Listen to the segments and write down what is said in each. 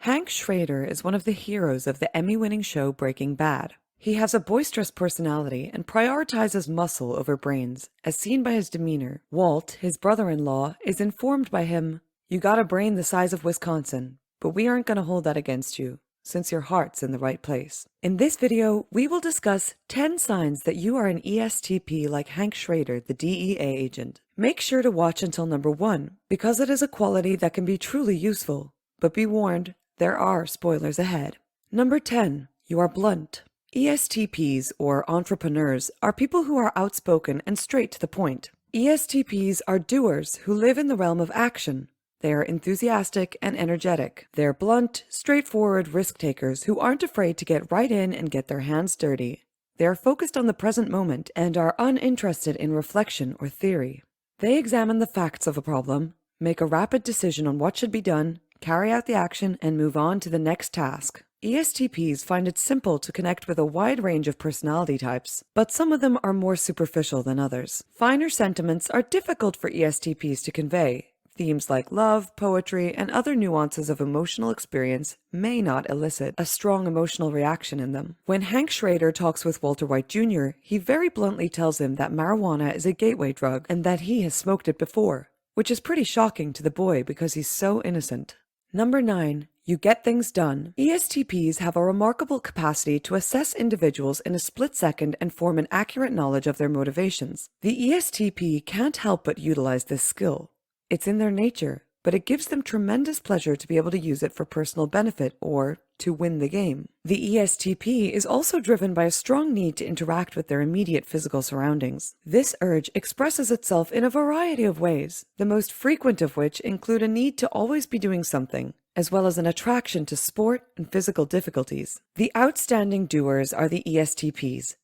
Hank Schrader is one of the heroes of the Emmy-winning show Breaking Bad. He has a boisterous personality and prioritizes muscle over brains, as seen by his demeanor. Walt, his brother-in-law, is informed by him, "You got a brain the size of Wisconsin, but we aren't going to hold that against you, since your heart's in the right place." In this video, we will discuss 10 signs that you are an ESTP like Hank Schrader, the DEA agent. Make sure to watch until number 1, because it is a quality that can be truly useful. But be warned, there are spoilers ahead. Number 10, you are blunt. ESTPs, or entrepreneurs, are people who are outspoken and straight to the point. ESTPs are doers who live in the realm of action. They are enthusiastic and energetic. They're blunt, straightforward risk takers who aren't afraid to get right in and get their hands dirty. They are focused on the present moment and are uninterested in reflection or theory. They examine the facts of a problem, make a rapid decision on what should be done, carry out the action, and move on to the next task. ESTPs find it simple to connect with a wide range of personality types, but some of them are more superficial than others. Finer sentiments are difficult for ESTPs to convey. Themes like love, poetry, and other nuances of emotional experience may not elicit a strong emotional reaction in them. When Hank Schrader talks with Walter White Jr., he very bluntly tells him that marijuana is a gateway drug and that he has smoked it before, which is pretty shocking to the boy because he's so innocent. Number 9, you get things done. ESTPs have a remarkable capacity to assess individuals in a split second and form an accurate knowledge of their motivations. The ESTP can't help but utilize this skill. It's in their nature, but it gives them tremendous pleasure to be able to use it for personal benefit or to win the game. The ESTP is also driven by a strong need to interact with their immediate physical surroundings. This urge expresses itself in a variety of ways, the most frequent of which include a need to always be doing something, as well as an attraction to sport and physical difficulties. The outstanding doers are the ESTPs.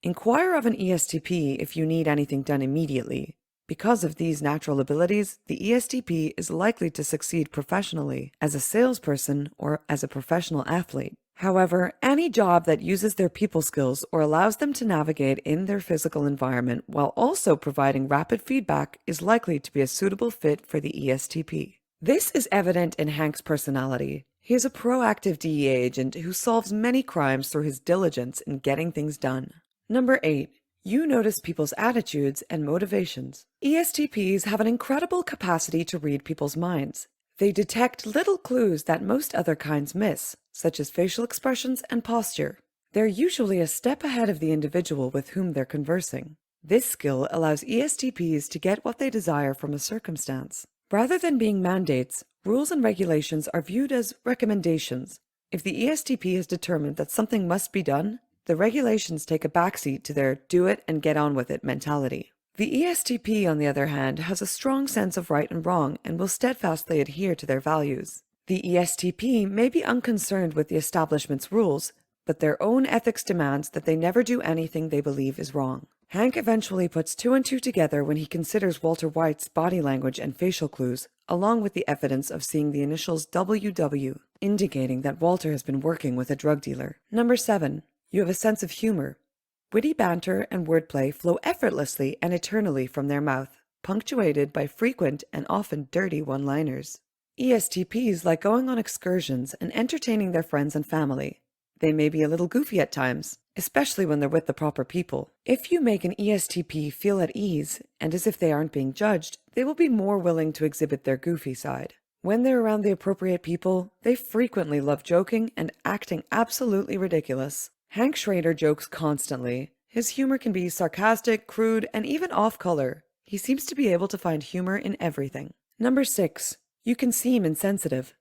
Inquire of an ESTP if you need anything done immediately. Because of these natural abilities, the ESTP is likely to succeed professionally as a salesperson or as a professional athlete. However, any job that uses their people skills or allows them to navigate in their physical environment while also providing rapid feedback is likely to be a suitable fit for the ESTP. This is evident in Hank's personality. He is a proactive DEA agent who solves many crimes through his diligence in getting things done. Number 8. You notice people's attitudes and motivations. ESTPs have an incredible capacity to read people's minds. They detect little clues that most other kinds miss, such as facial expressions and posture. They're usually a step ahead of the individual with whom they're conversing. This skill allows ESTPs to get what they desire from a circumstance. Rather than being mandates, rules and regulations are viewed as recommendations. If the ESTP has determined that something must be done, the regulations take a backseat to their do it and get on with it mentality. The ESTP, on the other hand, has a strong sense of right and wrong and will steadfastly adhere to their values. The ESTP may be unconcerned with the establishment's rules, but their own ethics demands that they never do anything they believe is wrong. Hank eventually puts 2 and 2 together when he considers Walter White's body language and facial clues, along with the evidence of seeing the initials WW, indicating that Walter has been working with a drug dealer. Number 7. You have a sense of humor. Witty banter and wordplay flow effortlessly and eternally from their mouth, punctuated by frequent and often dirty one-liners. ESTPs like going on excursions and entertaining their friends and family. They may be a little goofy at times, especially when they're with the proper people. If you make an ESTP feel at ease and as if they aren't being judged, they will be more willing to exhibit their goofy side. When they're around the appropriate people, they frequently love joking and acting absolutely ridiculous. Hank Schrader jokes constantly. His humor can be sarcastic, crude, and even off-color. He seems to be able to find humor in everything. Number 6. You can seem insensitive.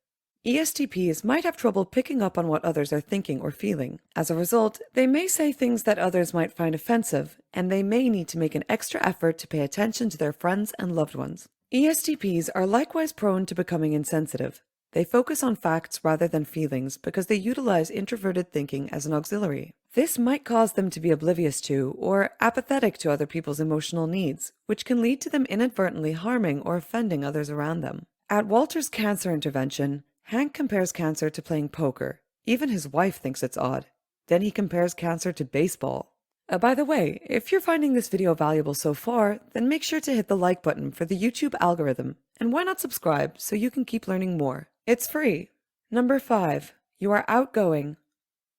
ESTPs might have trouble picking up on what others are thinking or feeling. As a result, they may say things that others might find offensive, and they may need to make an extra effort to pay attention to their friends and loved ones. ESTPs are likewise prone to becoming insensitive. They focus on facts rather than feelings because they utilize introverted thinking as an auxiliary. This might cause them to be oblivious to or apathetic to other people's emotional needs, which can lead to them inadvertently harming or offending others around them. At Walter's cancer intervention, Hank compares cancer to playing poker. Even his wife thinks it's odd. Then he compares cancer to baseball. By the way, if you're finding this video valuable so far, then make sure to hit the like button for the YouTube algorithm, and why not subscribe so you can keep learning more. It's free. Number 5. You are outgoing.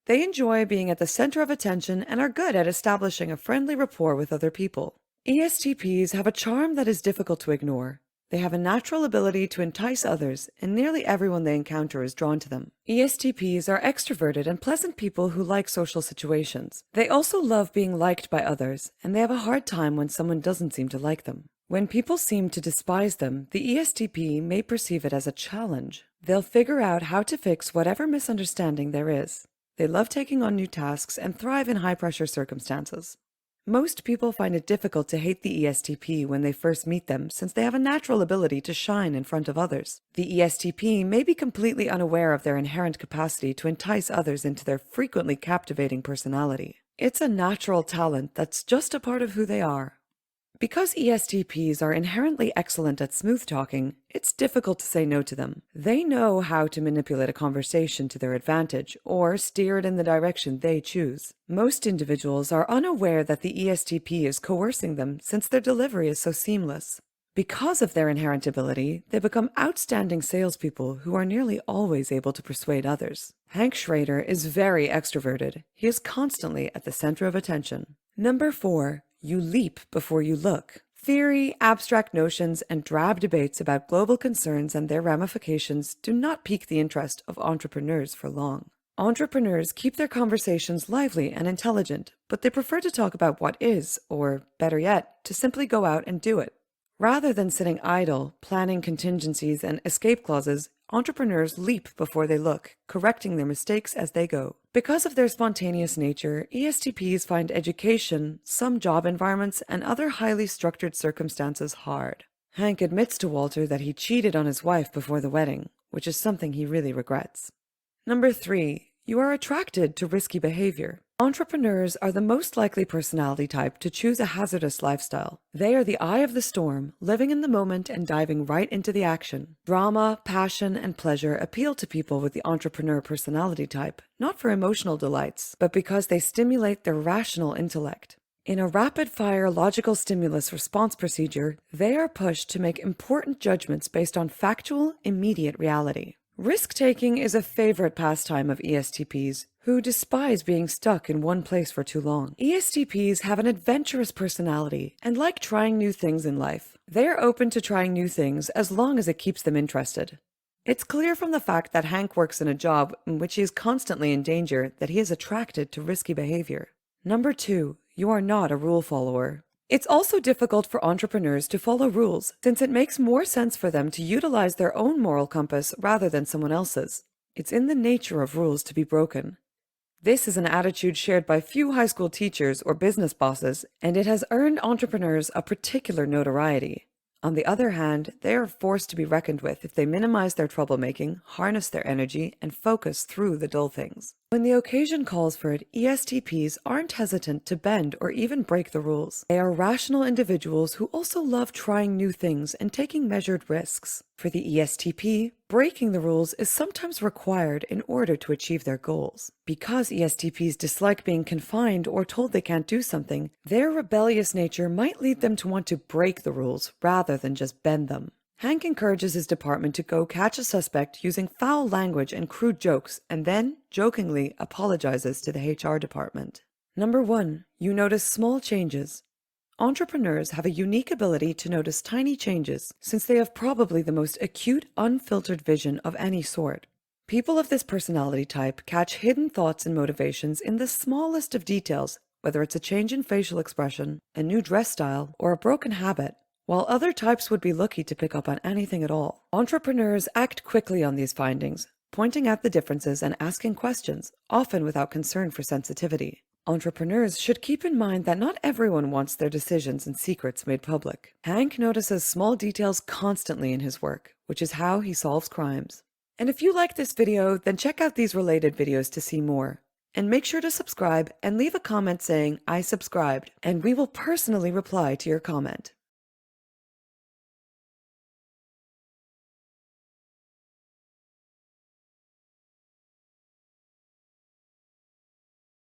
They enjoy being at the center of attention and are good at establishing a friendly rapport with other people. ESTPs have a charm that is difficult to ignore. They have a natural ability to entice others, and nearly everyone they encounter is drawn to them. ESTPs are extroverted and pleasant people who like social situations. They also love being liked by others, and they have a hard time when someone doesn't seem to like them. When people seem to despise them, the ESTP may perceive it as a challenge. They'll figure out how to fix whatever misunderstanding there is. They love taking on new tasks and thrive in high-pressure circumstances. Most people find it difficult to hate the ESTP when they first meet them, since they have a natural ability to shine in front of others. The ESTP may be completely unaware of their inherent capacity to entice others into their frequently captivating personality. It's a natural talent that's just a part of who they are. Because ESTPs are inherently excellent at smooth talking, it's difficult to say no to them. They know how to manipulate a conversation to their advantage, or steer it in the direction they choose. Most individuals are unaware that the ESTP is coercing them, since their delivery is so seamless. Because of their inherent ability, they become outstanding salespeople who are nearly always able to persuade others. Hank Schrader is very extroverted. He is constantly at the center of attention. Number 4. You leap before you look. Theory, abstract notions, and drab debates about global concerns and their ramifications do not pique the interest of entrepreneurs for long. Entrepreneurs keep their conversations lively and intelligent, but they prefer to talk about what is, or better yet, to simply go out and do it. Rather than sitting idle, planning contingencies and escape clauses, entrepreneurs leap before they look, correcting their mistakes as they go. Because of their spontaneous nature, ESTPs find education, some job environments, and other highly structured circumstances hard. Hank admits to Walter that he cheated on his wife before the wedding, which is something he really regrets. Number 3. You are attracted to risky behavior. Entrepreneurs are the most likely personality type to choose a hazardous lifestyle. They are the eye of the storm, living in the moment and diving right into the action. Drama, passion, and pleasure appeal to people with the entrepreneur personality type, not for emotional delights, but because they stimulate their rational intellect. In a rapid-fire logical stimulus response procedure, they are pushed to make important judgments based on factual, immediate reality. Risk-taking is a favorite pastime of ESTPs, who despise being stuck in one place for too long. ESTPs have an adventurous personality and like trying new things in life. They are open to trying new things as long as it keeps them interested. It's clear from the fact that Hank works in a job in which he is constantly in danger that he is attracted to risky behavior. Number 2. You are not a rule follower. It's also difficult for entrepreneurs to follow rules, since it makes more sense for them to utilize their own moral compass rather than someone else's. It's in the nature of rules to be broken. This is an attitude shared by few high school teachers or business bosses, and it has earned entrepreneurs a particular notoriety. On the other hand, they are forced to be reckoned with if they minimize their troublemaking, harness their energy, and focus through the dull things. When the occasion calls for it, ESTPs aren't hesitant to bend or even break the rules. They are rational individuals who also love trying new things and taking measured risks. For the ESTP, breaking the rules is sometimes required in order to achieve their goals. Because ESTPs dislike being confined or told they can't do something, their rebellious nature might lead them to want to break the rules rather than just bend them. Hank encourages his department to go catch a suspect using foul language and crude jokes, and then, jokingly, apologizes to the HR department. Number 1. You notice small changes. Entrepreneurs have a unique ability to notice tiny changes, since they have probably the most acute, unfiltered vision of any sort. People of this personality type catch hidden thoughts and motivations in the smallest of details, whether it's a change in facial expression, a new dress style, or a broken habit, while other types would be lucky to pick up on anything at all. Entrepreneurs act quickly on these findings, pointing out the differences and asking questions, often without concern for sensitivity. Entrepreneurs should keep in mind that not everyone wants their decisions and secrets made public. Hank notices small details constantly in his work, which is how he solves crimes. And if you like this video, then check out these related videos to see more. And make sure to subscribe and leave a comment saying, "I subscribed," and we will personally reply to your comment.